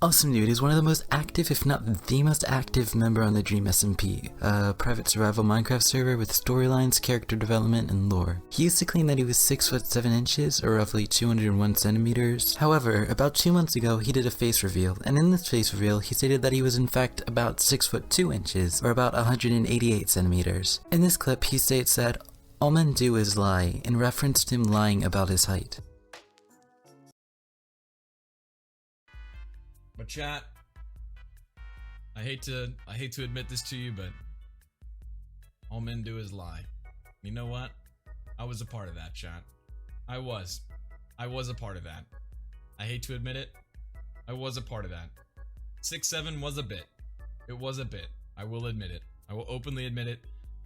Awesamdude is one of the most active, if not the most active member on the Dream SMP, a private survival Minecraft server with storylines, character development, and lore. He used to claim that he was 6 foot 7 inches, or roughly 201 centimeters. However, about 2 months ago, he did a face reveal, and in this face reveal, he stated that he was in fact about 6 foot 2 inches, or about 188 centimeters. In this clip, he states that all men do is lie, in reference to him lying about his height. But chat, I hate to admit this to you, but all men do is lie. You know what? I was a part of that, chat. I was a part of that. I hate to admit it. I was a part of that. 6'7" was a bit. It was a bit. I will admit it. I will openly admit it.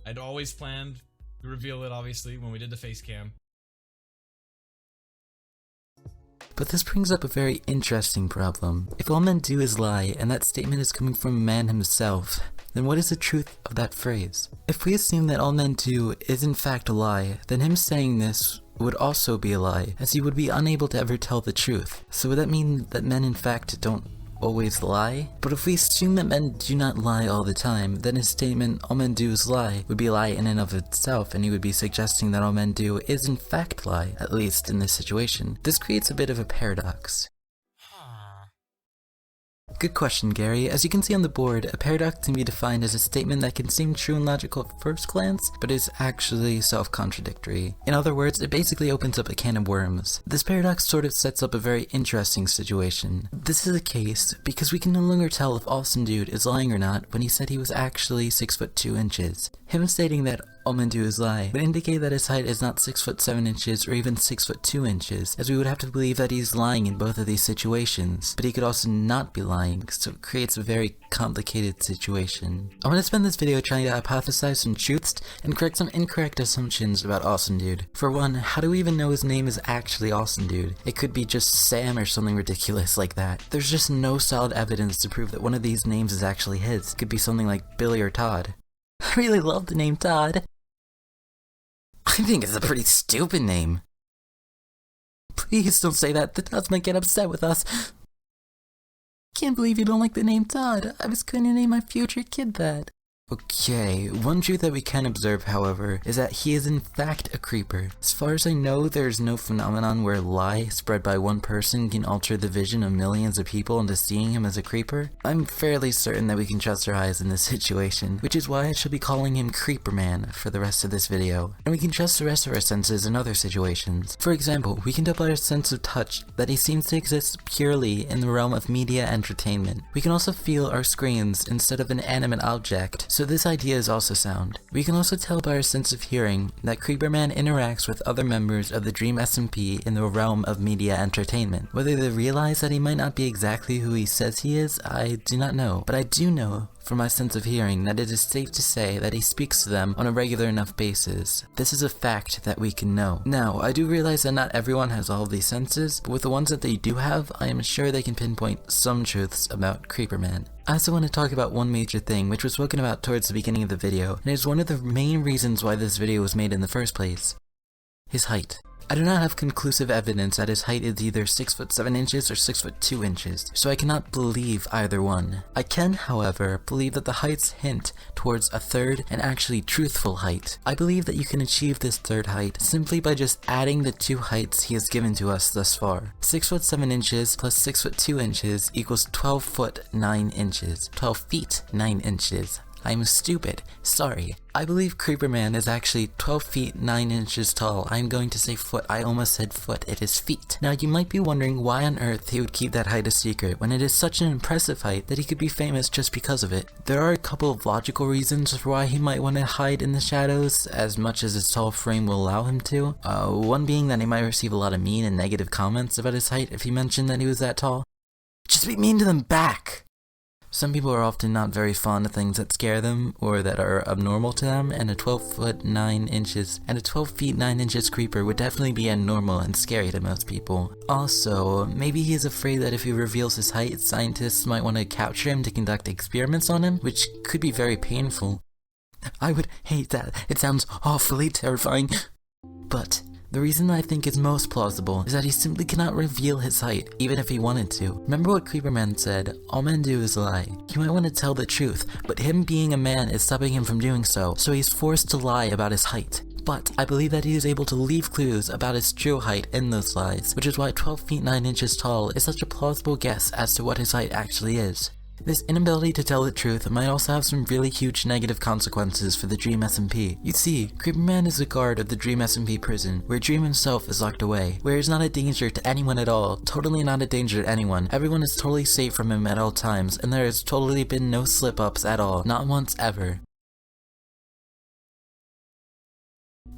I'd always planned to reveal it, obviously, when we did the face cam. But this brings up a very interesting problem. If all men do is lie, and that statement is coming from a man himself, then what is the truth of that phrase? If we assume that all men do is in fact a lie, then him saying this would also be a lie, as he would be unable to ever tell the truth. So would that mean that men in fact don't always lie? But if we assume that men do not lie all the time, then his statement, all men do is lie, would be a lie in and of itself, and he would be suggesting that all men do is in fact lie, at least in this situation. This creates a bit of a paradox. Good question, Gary. As you can see on the board, a paradox can be defined as a statement that can seem true and logical at first glance, but is actually self-contradictory. In other words, it basically opens up a can of worms. This paradox sort of sets up a very interesting situation. This is the case because we can no longer tell if Awesamdude is lying or not when he said he was actually 6 foot 2 inches. Him stating that all men do is lie would indicate that his height is not 6 foot 7 inches or even 6 foot 2 inches, as we would have to believe that he's lying in both of these situations, but he could also not be lying, so it creates a very complicated situation. I want to spend this video trying to hypothesize some truths and correct some incorrect assumptions about Awesamdude. For one, how do we even know his name is actually Awesamdude? It could be just Sam or something ridiculous like that. There's just no solid evidence to prove that one of these names is actually his. It could be something like Billy or Todd. I really love the name Todd. I think it's a pretty stupid name. Please don't say that, the Todds might get upset with us. Can't believe you don't like the name Todd. I was going to name my future kid that. Okay, one truth that we can observe, however, is that he is in fact a creeper. As far as I know, there is no phenomenon where a lie spread by one person can alter the vision of millions of people into seeing him as a creeper. I'm fairly certain that we can trust our eyes in this situation, which is why I shall be calling him Creeper Man for the rest of this video. And we can trust the rest of our senses in other situations. For example, we can double our sense of touch that he seems to exist purely in the realm of media entertainment. We can also feel our screens instead of an animate object, so this idea is also sound. We can also tell by our sense of hearing that Creeperman interacts with other members of the Dream SMP in the realm of media entertainment. Whether they realize that he might not be exactly who he says he is, I do not know, but I do know from my sense of hearing that it is safe to say that he speaks to them on a regular enough basis. This is a fact that we can know. Now, I do realize that not everyone has all of these senses, but with the ones that they do have, I am sure they can pinpoint some truths about Creeperman. I also want to talk about one major thing, which was spoken about towards the beginning of the video, and it is one of the main reasons why this video was made in the first place. His height. I do not have conclusive evidence that his height is either 6 foot 7 inches or 6 foot 2 inches, so I cannot believe either one. I can, however, believe that the heights hint towards a third and actually truthful height. I believe that you can achieve this third height simply by just adding the two heights he has given to us thus far. 6 foot 7 inches plus 6 foot 2 inches equals 12 foot 9 inches. 12 feet 9 inches. I'm stupid. Sorry. I believe Creeperman is actually 12 feet 9 inches tall. I'm going to say foot. I almost said foot. It is feet. Now you might be wondering why on earth he would keep that height a secret when it is such an impressive height that he could be famous just because of it. There are a couple of logical reasons for why he might want to hide in the shadows as much as his tall frame will allow him to. One being that he might receive a lot of mean and negative comments about his height if he mentioned that he was that tall. Just be mean to them back! Some people are often not very fond of things that scare them or that are abnormal to them, and a 12 foot 9 inches and a 12 feet 9 inches creeper would definitely be abnormal and scary to most people. Also, maybe he is afraid that if he reveals his height, scientists might want to capture him to conduct experiments on him, which could be very painful. I would hate that. It sounds awfully terrifying. But The reason I think is most plausible is that he simply cannot reveal his height, even if he wanted to. Remember what Creeperman said, all men do is lie. He might want to tell the truth, but him being a man is stopping him from doing so he's forced to lie about his height. But I believe that he is able to leave clues about his true height in those lies, which is why 12 feet 9 inches tall is such a plausible guess as to what his height actually is. This inability to tell the truth might also have some really huge negative consequences for the Dream SMP. You see, Creeperman is the guard of the Dream SMP prison, where Dream himself is locked away, where he's not a danger to anyone at all, totally not a danger to anyone. Everyone is totally safe from him at all times, and there has totally been no slip-ups at all, not once ever.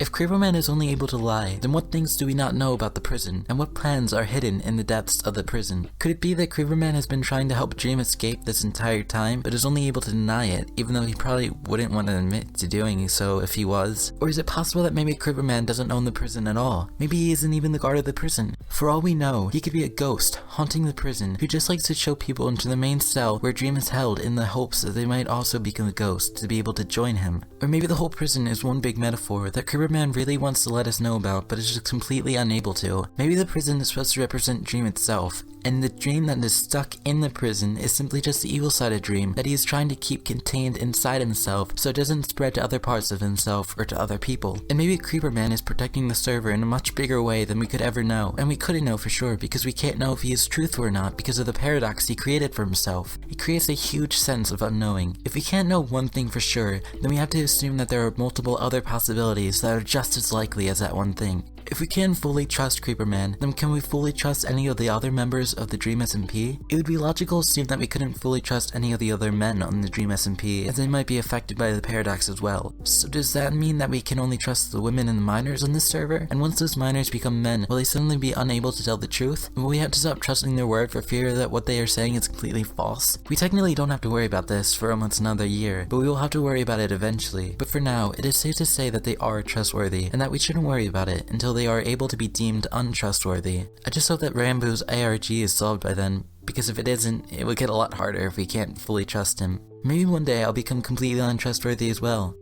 If Creeperman is only able to lie, then what things do we not know about the prison, and what plans are hidden in the depths of the prison? Could it be that Creeperman has been trying to help Dream escape this entire time, but is only able to deny it, even though he probably wouldn't want to admit to doing so if he was? Or is it possible that maybe Creeperman doesn't own the prison at all? Maybe he isn't even the guard of the prison. For all we know, he could be a ghost, haunting the prison, who just likes to show people into the main cell where Dream is held in the hopes that they might also become a ghost to be able to join him. Or maybe the whole prison is one big metaphor that Creeperman really wants to let us know about, but is just completely unable to. Maybe the prison is supposed to represent Dream itself, and the Dream that is stuck in the prison is simply just the evil side of Dream that he is trying to keep contained inside himself so it doesn't spread to other parts of himself or to other people. And maybe Creeperman is protecting the server in a much bigger way than we could ever know, and we couldn't know for sure because we can't know if he is truthful or not because of the paradox he created for himself. He creates a huge sense of unknowing. If we can't know one thing for sure, then we have to assume that there are multiple other possibilities that are just as likely as that one thing. If we can fully trust Creeperman, then can we fully trust any of the other members of the Dream SMP? It would be logical to assume that we couldn't fully trust any of the other men on the Dream SMP, as they might be affected by the paradox as well. So does that mean that we can only trust the women and the minors on this server? And once those minors become men, will they suddenly be unable to tell the truth? Will we have to stop trusting their word for fear that what they are saying is completely false? We technically don't have to worry about this for almost another year, but we will have to worry about it eventually. But for now, it is safe to say that they are trustworthy, and that we shouldn't worry about it until they are able to be deemed untrustworthy. I just hope that Rambo's ARG is solved by then, because if it isn't, it would get a lot harder if we can't fully trust him. Maybe one day I'll become completely untrustworthy as well.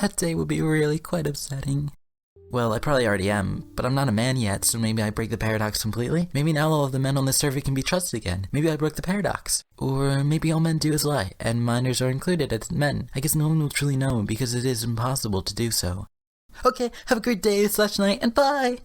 That day would be really quite upsetting. Well, I probably already am, but I'm not a man yet, so maybe I break the paradox completely? Maybe now all of the men on this server can be trusted again. Maybe I broke the paradox. Or maybe all men do is lie, and minors are included as men. I guess no one will truly know because it is impossible to do so. Okay, have a great day/night, and bye!